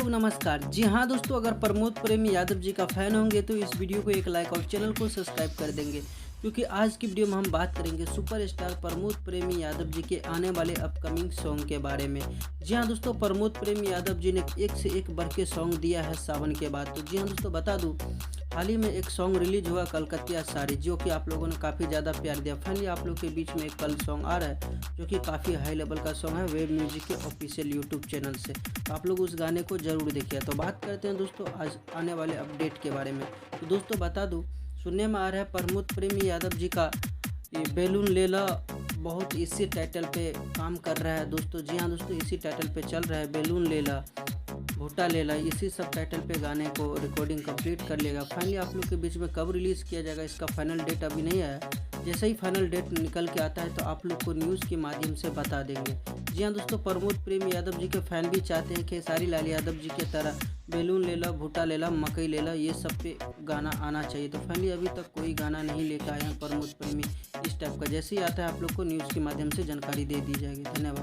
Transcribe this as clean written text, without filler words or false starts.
Hello नमस्कार। जी हाँ दोस्तों, अगर प्रमोद प्रेमी यादव जी का फ़ैन होंगे तो इस वीडियो को एक लाइक और चैनल को सब्सक्राइब कर देंगे, क्योंकि आज की वीडियो में हम बात करेंगे सुपरस्टार प्रमोद प्रेमी यादव जी के आने वाले अपकमिंग सॉन्ग के बारे में। जी हाँ दोस्तों, प्रमोद प्रेमी यादव जी ने एक से एक बढ़ के सॉन्ग दिया है सावन के बाद। तो जी हाँ दोस्तों, बता दूँ, हाल ही में एक सॉन्ग रिलीज हुआ कलकतिया साड़ी, जो कि आप लोगों ने काफ़ी ज़्यादा प्यार दिया। फाइनली आप लोग के बीच में एक कल सॉन्ग आ रहा है, जो कि काफ़ी हाई लेवल का सॉन्ग है वेब म्यूजिक के ऑफिशियल यूट्यूब चैनल से। तो आप लोग उस गाने को ज़रूर देखिए। तो बात करते हैं दोस्तों आज आने वाले अपडेट के बारे में। तो दोस्तों बता दूं, सुनने में आ रहा है प्रमोद प्रेमी यादव जी का ये बैलून लेला बहुत इसी टाइटल पे काम कर रहा है दोस्तों। जी हाँ दोस्तों, इसी टाइटल पे चल रहा है बैलून लेला भुट्टा लेला, इसी सब टाइटल पे गाने को रिकॉर्डिंग कंप्लीट कर लेगा। फाइनली आप लोग के बीच में कब रिलीज़ किया जाएगा, इसका फाइनल डेट अभी नहीं आया। जैसे ही फाइनल डेट निकल के आता है तो आप लोग को न्यूज़ के माध्यम से बता देंगे। जी हाँ दोस्तों, प्रमोद प्रेमी यादव जी के फ़ैन भी चाहते हैं कि खेसारी लाल यादव जी की तरह बैलून लेला, भुट्टा लेला, मकई लेला, ये सब पे गाना आना चाहिए। तो फाइनली अभी तक कोई गाना नहीं लेकर आए हैं प्रमोद प्रेमी इस टाइप का। जैसे ही आता है आप लोग को न्यूज़ के माध्यम से जानकारी दे दी जाएगी। धन्यवाद।